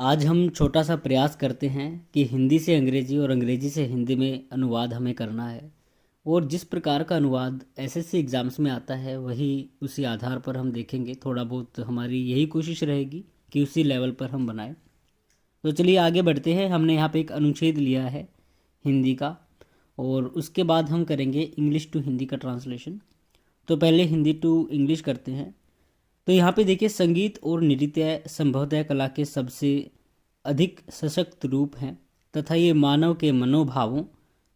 आज हम छोटा सा प्रयास करते हैं कि हिंदी से अंग्रेजी और अंग्रेजी से हिंदी में अनुवाद हमें करना है। और जिस प्रकार का अनुवाद एसएससी एग्ज़ाम्स में आता है वही उसी आधार पर हम देखेंगे। थोड़ा बहुत हमारी यही कोशिश रहेगी कि उसी लेवल पर हम बनाएं। तो चलिए आगे बढ़ते हैं। हमने यहाँ पे एक अनुच्छेद लिया है हिंदी का, और उसके बाद हम करेंगे इंग्लिश टू हिंदी का ट्रांसलेशन। तो पहले हिंदी टू इंग्लिश करते हैं। तो यहाँ पे देखिए, संगीत और नृत्य संभवतः कला के सबसे अधिक सशक्त रूप हैं तथा ये मानव के मनोभावों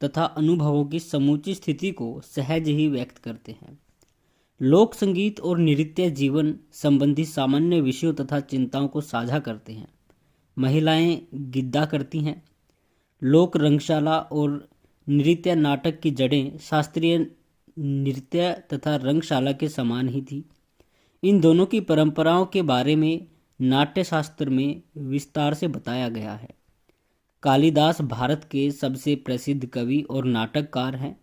तथा अनुभवों की समूची स्थिति को सहज ही व्यक्त करते हैं। लोक संगीत और नृत्य जीवन संबंधी सामान्य विषयों तथा चिंताओं को साझा करते हैं। महिलाएं गिद्दा करती हैं। लोक रंगशाला और नृत्य नाटक की जड़ें शास्त्रीय नृत्य तथा रंगशाला के समान ही थी। इन दोनों की परंपराओं के बारे में नाट्यशास्त्र में विस्तार से बताया गया है। कालिदास भारत के सबसे प्रसिद्ध कवि और नाटककार हैं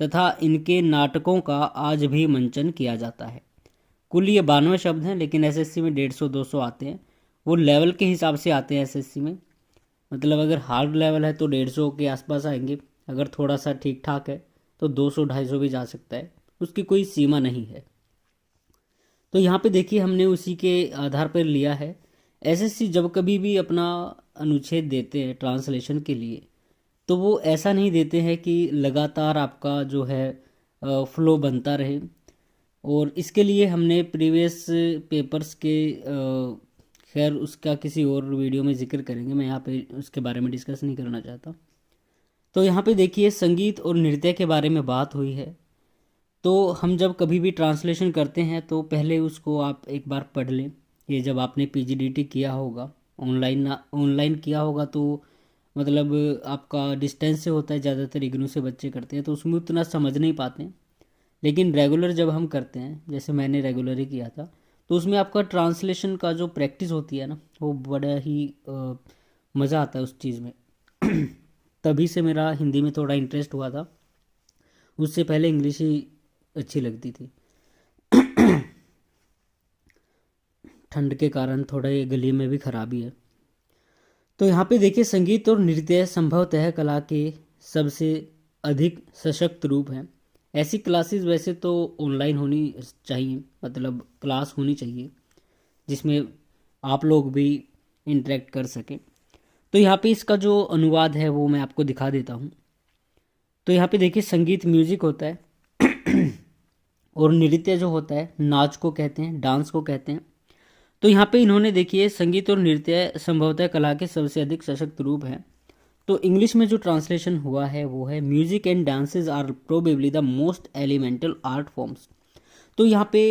तथा इनके नाटकों का आज भी मंचन किया जाता है। कुल ये 92 शब्द हैं, लेकिन एसएससी में 150-200 आते हैं। वो लेवल के हिसाब से आते हैं एसएससी में। मतलब अगर हार्ड लेवल है तो 150 के आसपास आएंगे, अगर थोड़ा सा ठीक ठाक है तो 200-250 भी जा सकता है, उसकी कोई सीमा नहीं है। तो यहाँ पे देखिए, हमने उसी के आधार पर लिया है। एसएससी जब कभी भी अपना अनुच्छेद देते हैं ट्रांसलेशन के लिए, तो वो ऐसा नहीं देते हैं कि लगातार आपका जो है फ्लो बनता रहे। और इसके लिए हमने प्रीवियस पेपर्स के खैर उसका किसी और वीडियो में जिक्र करेंगे, मैं यहाँ पे उसके बारे में डिस्कस नहीं करना चाहता। तो यहाँ पे देखिए, संगीत और नृत्य के बारे में बात हुई है। तो हम जब कभी भी ट्रांसलेशन करते हैं तो पहले उसको आप एक बार पढ़ लें। ये जब आपने पीजीडीटी किया होगा, ऑनलाइन किया होगा, तो मतलब आपका डिस्टेंस से होता है, ज़्यादातर इग्नू से बच्चे करते हैं तो उसमें उतना समझ नहीं पाते हैं। लेकिन रेगुलर जब हम करते हैं, जैसे मैंने रेगुलर ही किया था, तो उसमें आपका ट्रांसलेशन का जो प्रैक्टिस होती है ना, वो बड़ा ही मज़ा आता है उस चीज़ में। तभी से मेरा हिंदी में थोड़ा इंटरेस्ट हुआ था, उससे पहले इंग्लिश ही अच्छी लगती थी। ठंड के कारण थोड़ा ये गले में भी खराबी है। तो यहाँ पे देखिए, संगीत और नृत्य संभवतः कला के सबसे अधिक सशक्त रूप हैं। ऐसी क्लासेस वैसे तो ऑनलाइन होनी चाहिए, मतलब क्लास होनी चाहिए जिसमें आप लोग भी इंटरेक्ट कर सकें। तो यहाँ पे इसका जो अनुवाद है वो मैं आपको दिखा देता हूँ। तो यहाँ पे देखिए, संगीत म्यूजिक होता है और नृत्य जो होता है नाच को कहते हैं, डांस को कहते हैं। तो यहाँ पे इन्होंने देखिए, संगीत और नृत्य संभवतः कला के सबसे अधिक सशक्त रूप हैं। तो इंग्लिश में जो ट्रांसलेशन हुआ है वो है, music and dances are probably the most elemental art forms. तो यहाँ पे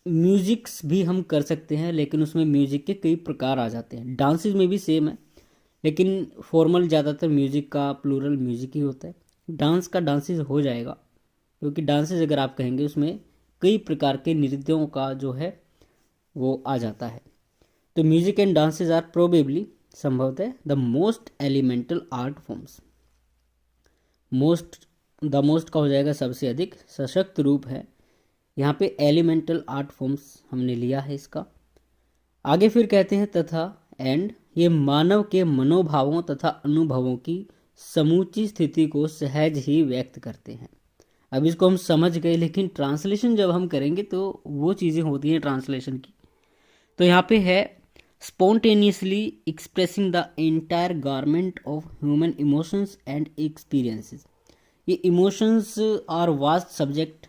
म्यूजिक्स भी हम कर सकते हैं, लेकिन उसमें म्यूजिक के कई प्रकार आ जाते हैं। डांसेस में भी सेम है, लेकिन फॉर्मल ज़्यादातर म्यूजिक का प्लूरल म्यूजिक ही होता है। डांस का डांसेस हो जाएगा, क्योंकि डांसेस अगर आप कहेंगे उसमें कई प्रकार के नृत्यों का जो है वो आ जाता है। तो music and dances are probably संभवतः the most elemental art forms. The most का हो जाएगा सबसे अधिक सशक्त रूप है। यहाँ पे एलिमेंटल आर्ट फॉर्म्स हमने लिया है इसका। आगे फिर कहते हैं तथा एंड, ये मानव के मनोभावों तथा अनुभवों की समूची स्थिति को सहज ही व्यक्त करते हैं। अब इसको हम समझ गए, लेकिन ट्रांसलेशन जब हम करेंगे तो वो चीज़ें होती हैं ट्रांसलेशन की। तो यहाँ पे है, spontaneously expressing the entire garment of human emotions and experiences. ये इमोशंस आर वास्ट सब्जेक्ट,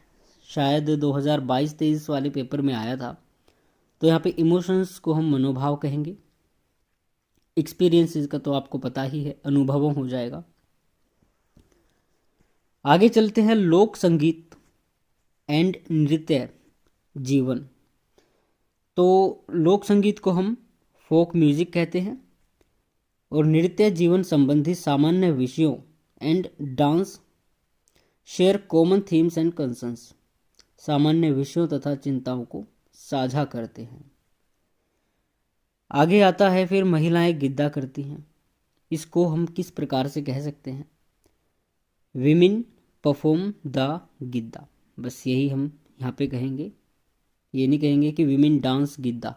शायद 2022-23 वाले पेपर में आया था। तो यहाँ पे इमोशंस को हम मनोभाव कहेंगे, एक्सपीरियंसेस का तो आपको पता ही है, अनुभवों हो जाएगा। आगे चलते हैं, लोक संगीत एंड नृत्य जीवन। तो लोक संगीत को हम फोक म्यूजिक कहते हैं, और नृत्य जीवन संबंधी सामान्य विषयों and dance share common themes and concerns, सामान्य विषयों तथा चिंताओं को साझा करते हैं। आगे आता है फिर, महिलाएं गिद्दा करती हैं। इसको हम किस प्रकार से कह सकते हैं, विमेन परफॉर्म द गिद्दा, बस यही हम यहाँ पे कहेंगे। ये नहीं कहेंगे कि विमेन डांस गिद्दा,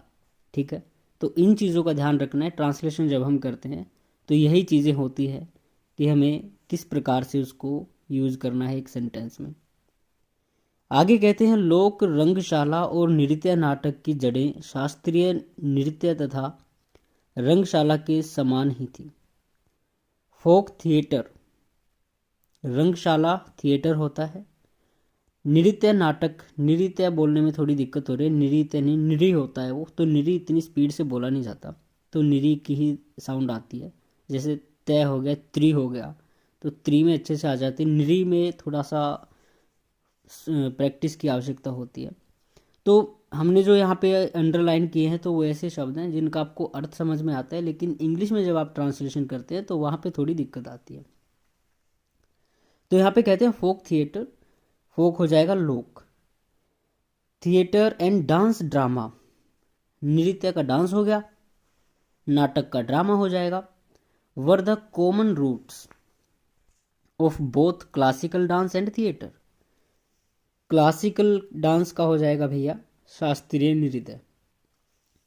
ठीक है। तो इन चीज़ों का ध्यान रखना है। ट्रांसलेशन जब हम करते हैं तो यही चीज़ें होती है कि हमें किस प्रकार से उसको यूज़ करना है एक सेंटेंस में। आगे कहते हैं लोक रंगशाला और नृत्य नाटक की जड़ें शास्त्रीय नृत्य तथा रंगशाला के समान ही थी। फोक थिएटर, रंगशाला थिएटर होता है। नृत्य नाटक, नृत्य बोलने में थोड़ी दिक्कत हो रही है, नृत्य नहीं नृ होता है वो, तो नृ इतनी स्पीड से बोला नहीं जाता, तो नृ की ही साउंड आती है। जैसे तय हो गया, त्रि हो गया, तो त्रि में अच्छे से आ जाती है, नृ में थोड़ा सा प्रैक्टिस की आवश्यकता होती है। तो हमने जो यहाँ पे अंडरलाइन किए हैं तो वो ऐसे शब्द हैं जिनका आपको अर्थ समझ में आता है, लेकिन इंग्लिश में जब आप ट्रांसलेशन करते हैं तो वहाँ पे थोड़ी दिक्कत आती है। तो यहाँ पे कहते हैं फोक थिएटर, फोक हो जाएगा लोक, थिएटर एंड डांस ड्रामा, नृत्य का डांस हो गया, नाटक का ड्रामा हो जाएगा। Where the common roots of both classical dance and theatre, classical dance का हो जाएगा भैया शास्त्रीय नृत्य,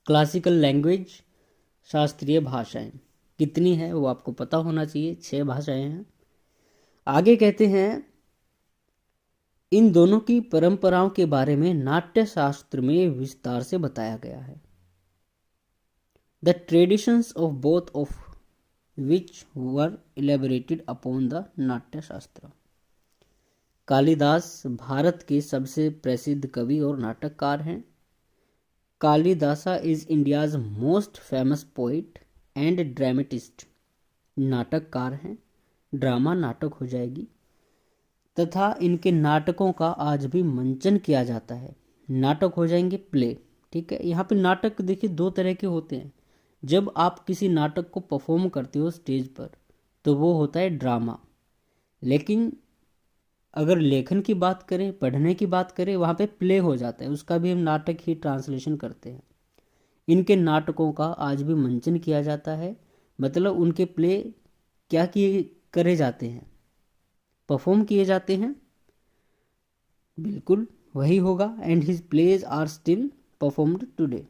क्लासिकल लैंग्वेज शास्त्रीय भाषाएं, कितनी है वो आपको पता होना चाहिए, 6 भाषाएं हैं। आगे कहते हैं इन दोनों की परंपराओं के बारे में नाट्य शास्त्र में विस्तार से बताया गया है। The traditions of both of which were elaborated upon the नाट्य शास्त्र। कालिदास भारत के सबसे प्रसिद्ध कवि और नाटककार हैं। Kalidasa is India's most famous poet and dramatist, नाटककार हैं, ड्रामा नाटक हो जाएगी, तथा इनके नाटकों का आज भी मंचन किया जाता है। नाटक हो जाएंगे प्ले, ठीक है। यहाँ पे नाटक देखिए 2 तरह के होते हैं। जब आप किसी नाटक को परफॉर्म करते हो स्टेज पर तो वो होता है ड्रामा, लेकिन अगर लेखन की बात करें, पढ़ने की बात करें, वहाँ पे प्ले हो जाता है, उसका भी हम नाटक ही ट्रांसलेशन करते हैं। इनके नाटकों का आज भी मंचन किया जाता है, मतलब उनके प्ले क्या किए करे जाते हैं, परफॉर्म किए जाते हैं, बिल्कुल वही होगा। And his plays are still performed today.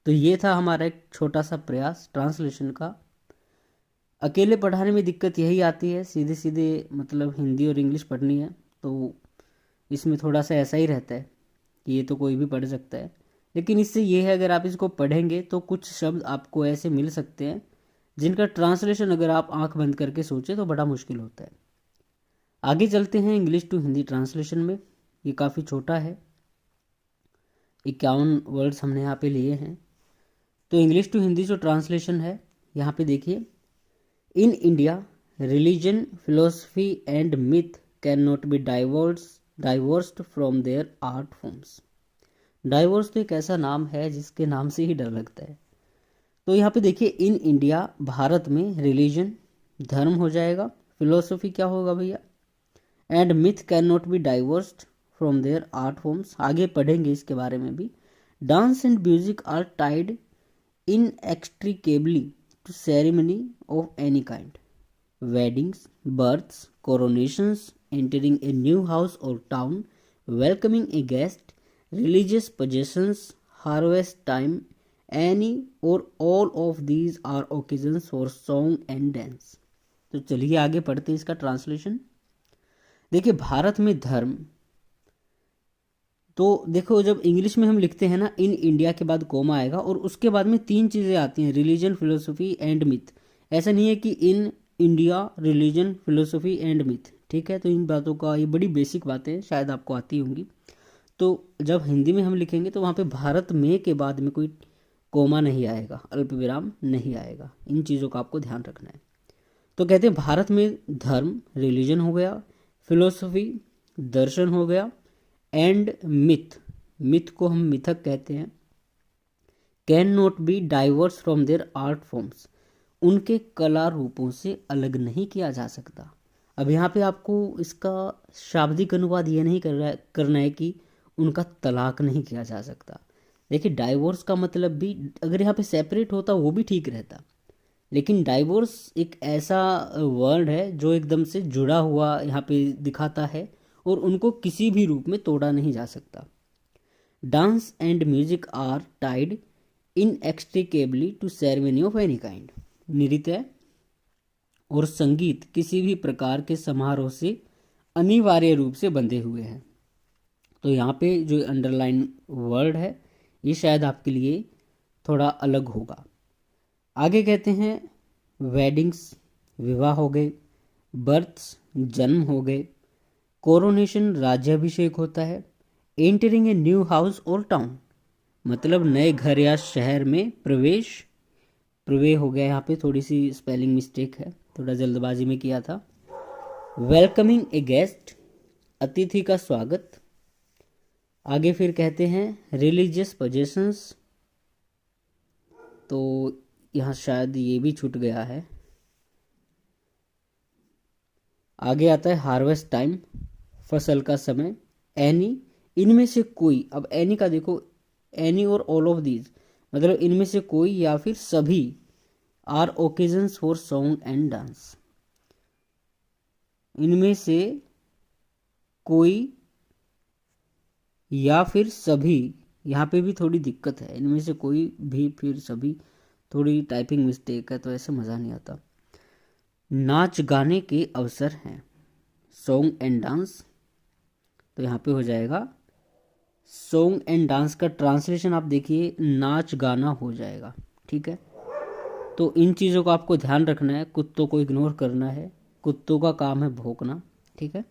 तो ये था हमारा एक छोटा सा प्रयास ट्रांसलेशन का। अकेले पढ़ाने में दिक्कत यही आती है, सीधे सीधे मतलब हिंदी और इंग्लिश पढ़नी है तो इसमें थोड़ा सा ऐसा ही रहता है कि ये तो कोई भी पढ़ सकता है, लेकिन इससे ये है अगर आप इसको पढ़ेंगे तो कुछ शब्द आपको ऐसे मिल सकते हैं जिनका ट्रांसलेशन अगर आप आंख बंद करके सोचें तो बड़ा मुश्किल होता है। आगे चलते हैं इंग्लिश टू हिंदी ट्रांसलेशन में। ये काफ़ी छोटा है, 51 वर्ड्स हमने यहाँ पे लिए हैं। तो इंग्लिश टू हिंदी जो ट्रांसलेशन है यहाँ पे देखिए, in India religion philosophy and myth can not be divorced from their art forms. Diverse तो एक ऐसा नाम है जिसके नाम से ही डर लगता है। तो यहाँ पे देखिए इन इंडिया, भारत में, रिलीजन धर्म हो जाएगा, फिलोसफी क्या होगा भैया, and myth can not be divorced from their art forms, आगे पढ़ेंगे इसके बारे में भी। Dance and music are tied inextricably to ceremony of any kind, weddings, births, coronations, entering a new house or town, welcoming a guest, religious possessions, harvest time, any or all of these are occasions for song and dance। तो चलिए आगे पढ़ते हैं इसका translation. देखिए भारत में धर्म, तो देखो जब इंग्लिश में हम लिखते हैं ना, इन इंडिया के बाद कोमा आएगा और उसके बाद में 3 चीज़ें आती हैं, रिलीजन फिलोसफी एंड मिथ। ऐसा नहीं है कि in India religion philosophy and myth, ठीक है। तो इन बातों का, ये बड़ी बेसिक बातें शायद आपको आती होंगी। तो जब हिंदी में हम लिखेंगे तो वहाँ पे भारत में के बाद में कोई कोमा नहीं आएगा, अल्प विराम नहीं आएगा। इन चीज़ों का आपको ध्यान रखना है। तो कहते हैं भारत में धर्म रिलीजन हो गया, फिलोसफी दर्शन हो गया, एंड मिथ, मिथ को हम मिथक कहते हैं, can not B diverse from their art forms, उनके कला रूपों से अलग नहीं किया जा सकता। अब यहाँ पे आपको इसका शाब्दिक अनुवाद ये नहीं करना है कि उनका तलाक नहीं किया जा सकता। देखिए डाइवोर्स का मतलब भी अगर यहाँ पे सेपरेट होता वो भी ठीक रहता, लेकिन डाइवोर्स एक ऐसा वर्ड है जो एकदम से जुड़ा हुआ यहाँ पे दिखाता है और उनको किसी भी रूप में तोड़ा नहीं जा सकता। Dance and music are tied inextricably to ceremony of any kind. नृत्य और संगीत किसी भी प्रकार के समारोह से अनिवार्य रूप से बंधे हुए हैं। तो यहाँ पे जो अंडरलाइन वर्ड है ये शायद आपके लिए थोड़ा अलग होगा। आगे कहते हैं वेडिंग्स, विवाह हो गए, बर्थ्स, जन्म हो गए, कोरोनेशन, राज्याभिषेक होता है, एंटरिंग ए न्यू हाउस और टाउन, मतलब नए घर या शहर में प्रवेश, प्रवेश हो गया, यहाँ पे थोड़ी सी स्पेलिंग मिस्टेक है, थोड़ा जल्दबाजी में किया था। वेलकमिंग ए गेस्ट, अतिथि का स्वागत। आगे फिर कहते हैं रिलीजियस पोजेशंस, तो यहाँ शायद ये भी छूट गया है। आगे आता है हार्वेस्ट टाइम, फसल का समय। एनी, इनमें से कोई, अब एनी का देखो, एनी और ऑल ऑफ दीज, मतलब इनमें से कोई या फिर सभी। Are occasions for song and dance, इनमें से कोई या फिर सभी, यहाँ पे भी थोड़ी दिक्कत है, इनमें से कोई भी फिर सभी, थोड़ी टाइपिंग मिस्टेक है तो ऐसे मज़ा नहीं आता। नाच गाने के अवसर हैं, सॉन्ग एंड डांस, तो यहाँ पे हो जाएगा सॉन्ग एंड डांस का ट्रांसलेशन आप देखिए नाच गाना हो जाएगा, ठीक है। तो इन चीज़ों का आपको ध्यान रखना है, कुत्तों को इग्नोर करना है, कुत्तों का काम है भौंकना, ठीक है।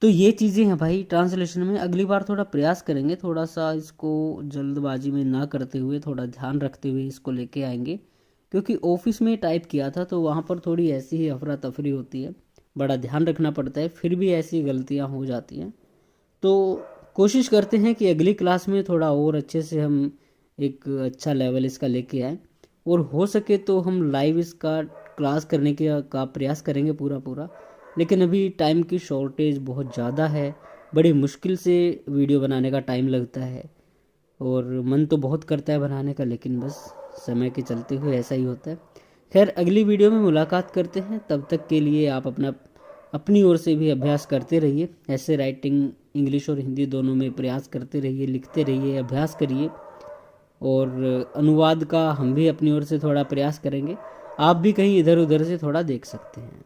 तो ये चीज़ें हैं भाई ट्रांसलेशन में। अगली बार थोड़ा प्रयास करेंगे, थोड़ा सा इसको जल्दबाजी में ना करते हुए, थोड़ा ध्यान रखते हुए इसको लेके आएंगे, क्योंकि ऑफिस में टाइप किया था तो वहाँ पर थोड़ी ऐसी ही अफरा तफरी होती है, बड़ा ध्यान रखना पड़ता है, फिर भी ऐसी गलतियाँ हो जाती हैं। तो कोशिश करते हैं कि अगली क्लास में थोड़ा और अच्छे से हम एक अच्छा लेवल इसका लेके आएँ, और हो सके तो हम लाइव इसका क्लास करने का प्रयास करेंगे पूरा। लेकिन अभी टाइम की शॉर्टेज बहुत ज़्यादा है, बड़ी मुश्किल से वीडियो बनाने का टाइम लगता है, और मन तो बहुत करता है बनाने का, लेकिन बस समय के चलते हुए ऐसा ही होता है। खैर अगली वीडियो में मुलाकात करते हैं, तब तक के लिए आप अपनी ओर से भी अभ्यास करते रहिए, ऐसे राइटिंग इंग्लिश और हिंदी दोनों में प्रयास करते रहिए, लिखते रहिए, अभ्यास करिए, और अनुवाद का हम भी अपनी ओर से थोड़ा प्रयास करेंगे। आप भी कहीं इधर उधर से थोड़ा देख सकते हैं।